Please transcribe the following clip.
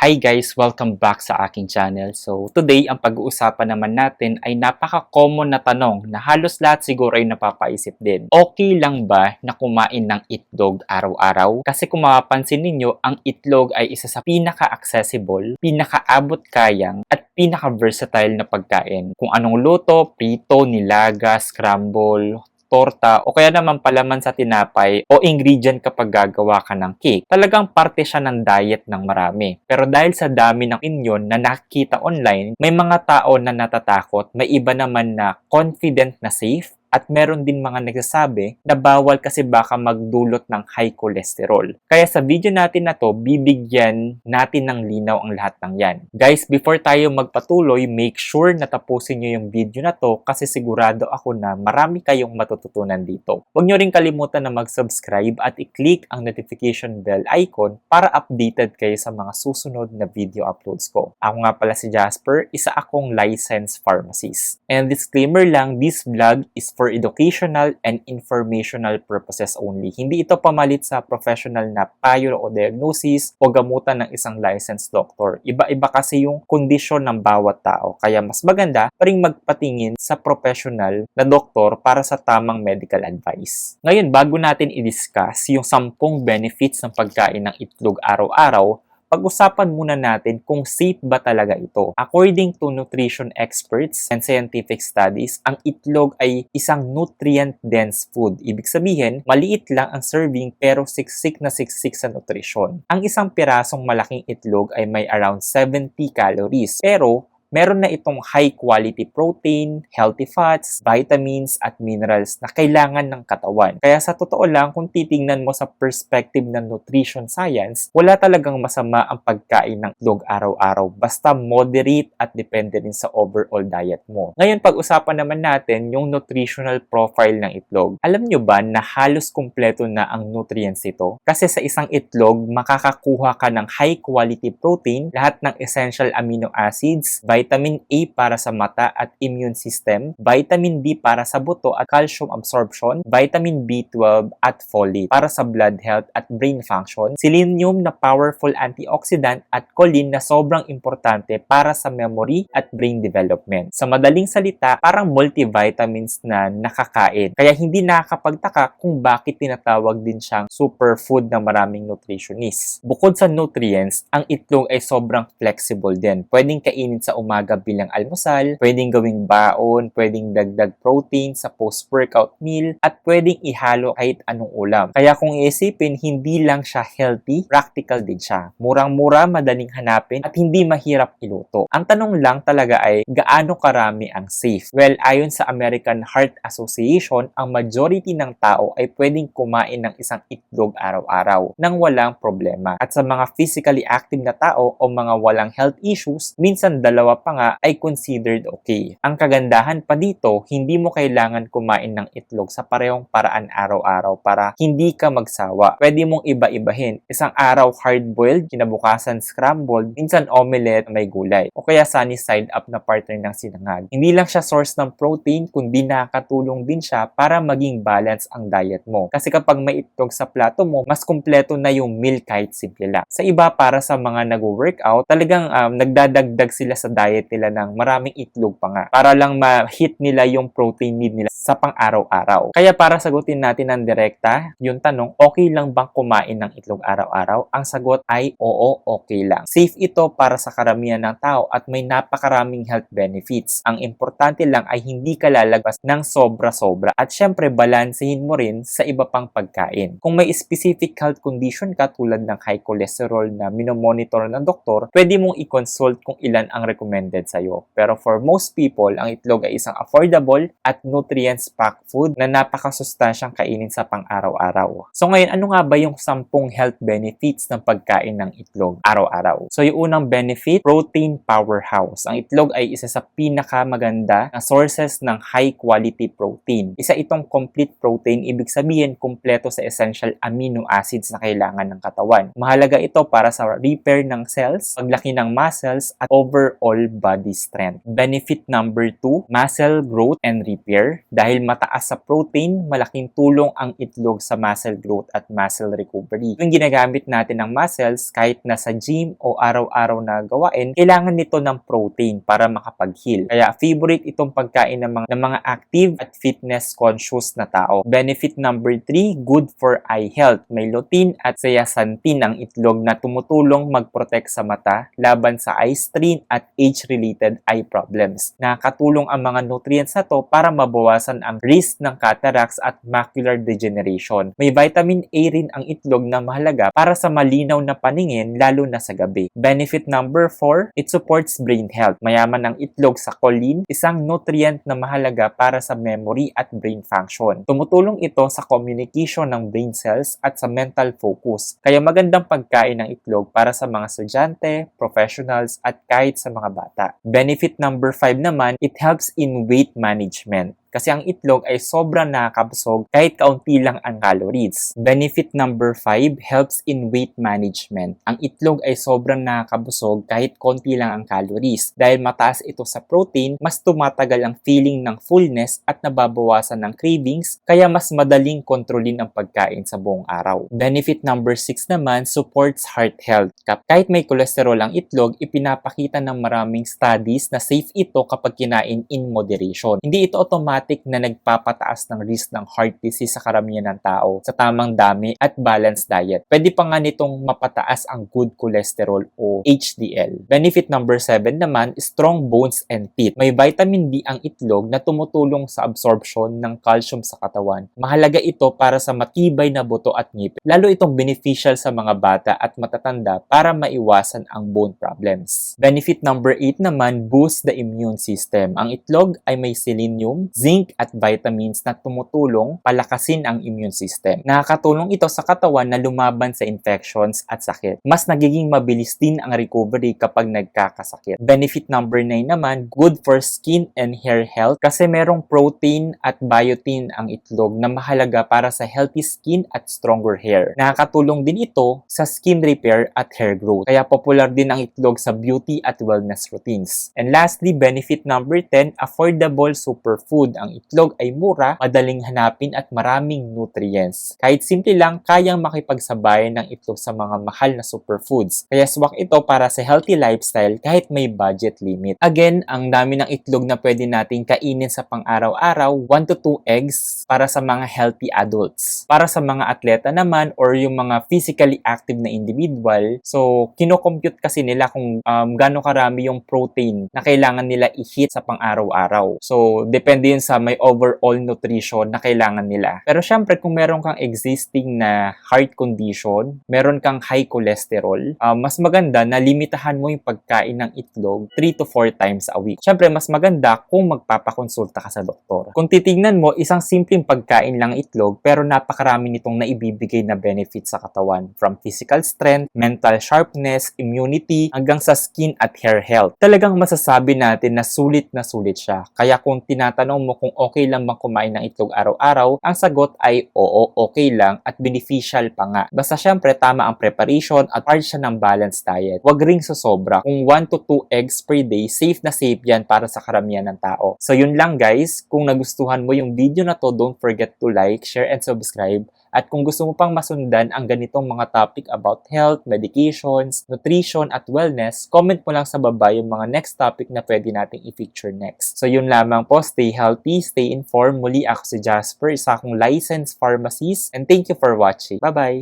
Hi guys! Welcome back sa aking channel. So today, ang pag-uusapan naman natin ay napaka-common na tanong na halos lahat siguro ay napapaisip din. Okay lang ba na kumain ng itlog araw-araw? Kasi kung mapapansin ninyo, ang itlog ay isa sa pinaka-accessible, pinaka-abot kayang, at pinaka-versatile na pagkain. Kung anong luto, prito, nilaga, scramble, torta, o kaya naman palaman sa tinapay o ingredient kapag gagawa ka ng cake. Talagang parte siya ng diet ng marami. Pero dahil sa dami ng opinion na nakikita online, may mga tao na natatakot, may iba naman na confident na safe, at meron din mga nagsasabi na bawal kasi baka magdulot ng high cholesterol. Kaya sa video natin na to, bibigyan natin ng linaw ang lahat ng yan. Guys, before tayo magpatuloy, make sure na tapusin nyo yung video na to kasi sigurado ako na marami kayong matututunan dito. Huwag nyo rin kalimutan na mag-subscribe at i-click ang notification bell icon para updated kayo sa mga susunod na video uploads ko. Ako nga pala si Jasper, isa akong licensed pharmacist. And disclaimer lang, this vlog is for educational and informational purposes only. Hindi ito pamalit sa professional na payo o diagnosis o gamutan ng isang licensed doctor. Iba-iba kasi yung kondisyon ng bawat tao. Kaya mas maganda pa rin magpatingin sa professional na doktor para sa tamang medical advice. Ngayon, bago natin i-discuss yung 10 benefits ng pagkain ng itlog araw-araw, pag-usapan muna natin kung safe ba talaga ito. According to nutrition experts and scientific studies, ang itlog ay isang nutrient-dense food. Ibig sabihin, maliit lang ang serving pero siksik na siksik sa nutrisyon. Ang isang pirasong malaking itlog ay may around 70 calories. Pero meron na itong high-quality protein, healthy fats, vitamins, at minerals na kailangan ng katawan. Kaya sa totoo lang, kung titingnan mo sa perspective ng nutrition science, wala talagang masama ang pagkain ng itlog araw-araw. Basta moderate at depende rin sa overall diet mo. Ngayon, pag-usapan naman natin yung nutritional profile ng itlog. Alam nyo ba na halos kumpleto na ang nutrients ito? Kasi sa isang itlog, makakakuha ka ng high-quality protein, lahat ng essential amino acids, vitamin A para sa mata at immune system, vitamin D para sa buto at calcium absorption, vitamin B12 at folate para sa blood health at brain function, selenium na powerful antioxidant at choline na sobrang importante para sa memory at brain development. Sa madaling salita, parang multivitamins na nakakain. Kaya hindi nakakapagtaka kung bakit tinatawag din siyang superfood ng maraming nutritionists. Bukod sa nutrients, ang itlog ay sobrang flexible din. Pwedeng kainin sa umaga bilang almusal, pwedeng gawing baon, pwedeng dagdag protein sa post-workout meal, at pwedeng ihalo kahit anong ulam. Kaya kung iisipin, hindi lang siya healthy, practical din siya. Murang-mura, madaling hanapin, at hindi mahirap iluto. Ang tanong lang talaga ay, gaano karami ang safe? Well, ayon sa American Heart Association, ang majority ng tao ay pwedeng kumain ng isang itlog araw-araw nang walang problema. At sa mga physically active na tao o mga walang health issues, minsan dalawa pa nga ay considered okay. Ang kagandahan pa dito, hindi mo kailangan kumain ng itlog sa parehong paraan araw-araw para hindi ka magsawa. Pwede mong iba-ibahin. Isang araw hard-boiled, kinabukasan scrambled, minsan omelette may gulay. O kaya sunny side up na partner ng sinangag. Hindi lang siya source ng protein, kundi nakakatulong din siya para maging balance ang diet mo. Kasi kapag may itlog sa plato mo, mas kumpleto na yung meal kahit simple lang. Sa iba, para sa mga nag-workout, talagang nagdadagdag sila sa diet nila ng maraming itlog pa nga para lang ma-hit nila yung protein need nila sa pang-araw-araw. Kaya para sagutin natin ng direkta yung tanong, okay lang bang kumain ng itlog araw-araw? Ang sagot ay oo, okay lang. Safe ito para sa karamihan ng tao at may napakaraming health benefits. Ang importante lang ay hindi ka lalagpas ng sobra-sobra at syempre balansehin mo rin sa iba pang pagkain. Kung may specific health condition ka tulad ng high cholesterol na minomonitor ng doktor, pwede mong i-consult kung ilan ang recommended sa'yo. Pero for most people, ang itlog ay isang affordable at nutrients-packed food na napakasustansyang kainin sa pang-araw-araw. So ngayon, ano nga ba yung 10 health benefits ng pagkain ng itlog araw-araw? So yung unang benefit, protein powerhouse. Ang itlog ay isa sa pinakamaganda na sources ng high-quality protein. Isa itong complete protein, ibig sabihin kumpleto sa essential amino acids na kailangan ng katawan. Mahalaga ito para sa repair ng cells, paglaki ng muscles, at overall overall body strength. Benefit number 2, muscle growth and repair. Dahil mataas sa protein, malaking tulong ang itlog sa muscle growth at muscle recovery. Yung ginagamit natin ng muscles, kahit nasa gym o araw-araw na gawain, kailangan nito ng protein para makapag-heal. Kaya favorite itong pagkain ng mga active at fitness conscious na tao. Benefit number 3, good for eye health. May lutein at zeaxanthin ang itlog na tumutulong mag-protect sa mata laban sa eye strain at age-related eye problems. Nakakatulong ang mga nutrients na to para mabawasan ang risk ng cataracts at macular degeneration. May vitamin A rin ang itlog na mahalaga para sa malinaw na paningin lalo na sa gabi. Benefit number 4, it supports brain health. Mayaman ang itlog sa choline, isang nutrient na mahalaga para sa memory at brain function. Tumutulong ito sa communication ng brain cells at sa mental focus. Kaya magandang pagkain ng itlog para sa mga estudyante, professionals at kahit sa mga bata. Benefit number 5 naman, it helps in weight management. Kasi ang itlog ay sobrang nakakabusog kahit kaunti lang ang calories. Benefit number 5, helps in weight management. Ang itlog ay sobrang nakakabusog kahit konti lang ang calories. Dahil mataas ito sa protein, mas tumatagal ang feeling ng fullness at nababawasan ng cravings, kaya mas madaling kontrolin ang pagkain sa buong araw. Benefit number 6 naman, supports heart health. Kahit may cholesterol ang itlog, ipinapakita ng maraming studies na safe ito kapag kinain in moderation. Hindi ito automatic na nagpapataas ng risk ng heart disease sa karamihan ng tao sa tamang dami at balanced diet. Pwede pa nga nitong mapataas ang good cholesterol o HDL. Benefit number 7 naman, strong bones and teeth. May vitamin D ang itlog na tumutulong sa absorption ng calcium sa katawan. Mahalaga ito para sa matibay na buto at ngipin. Lalo itong beneficial sa mga bata at matatanda para maiwasan ang bone problems. Benefit number 8 naman, boost the immune system. Ang itlog ay may selenium, zinc at vitamins na tumutulong palakasin ang immune system. Nakakatulong ito sa katawan na lumaban sa infections at sakit. Mas nagiging mabilis din ang recovery kapag nagkakasakit. Benefit number 9 naman, good for skin and hair health kasi merong protein at biotin ang itlog na mahalaga para sa healthy skin at stronger hair. Nakakatulong din ito sa skin repair at hair growth. Kaya popular din ang itlog sa beauty at wellness routines. And lastly, benefit number 10, affordable superfood. Ang itlog ay mura, madaling hanapin at maraming nutrients. Kahit simple lang, kayang makipagsabayan ng itlog sa mga mahal na superfoods. Kaya swak ito para sa healthy lifestyle kahit may budget limit. Again, ang dami ng itlog na pwede nating kainin sa pang-araw-araw, 1 to 2 eggs para sa mga healthy adults. Para sa mga atleta naman or yung mga physically active na individual, so kino-compute kasi nila kung gaano karami yung protein na kailangan nila i-hit sa pang-araw-araw. So, depende yun sa may overall nutrition na kailangan nila. Pero syempre, kung meron kang existing na heart condition, meron kang high cholesterol, mas maganda na limitahan mo yung pagkain ng itlog 3 to 4 times a week. Syempre, mas maganda kung magpapakonsulta ka sa doktor. Kung titignan mo, isang simpleng pagkain lang itlog, pero napakarami nitong naibibigay na benefits sa katawan. From physical strength, mental sharpness, immunity, hanggang sa skin at hair health. Talagang masasabi natin na sulit siya. Kaya kung tinatanong mo kung okay lang bang kumain ng itlog araw-araw, ang sagot ay oo, okay lang at beneficial pa nga. Basta syempre tama ang preparation at part siya ng balanced diet. Huwag ring sosobra. Kung 1 to 2 eggs per day, safe na safe yan para sa karamihan ng tao. So yun lang guys, kung nagustuhan mo yung video na to, don't forget to like, share, and subscribe. At kung gusto mo pang masundan ang ganitong mga topic about health, medications, nutrition, at wellness, comment mo lang sa baba yung mga next topic na pwede nating i-feature next. So yun lamang po, stay healthy, stay informed. Muli ako si Jasper, isa akong licensed pharmacist, and thank you for watching. Bye-bye!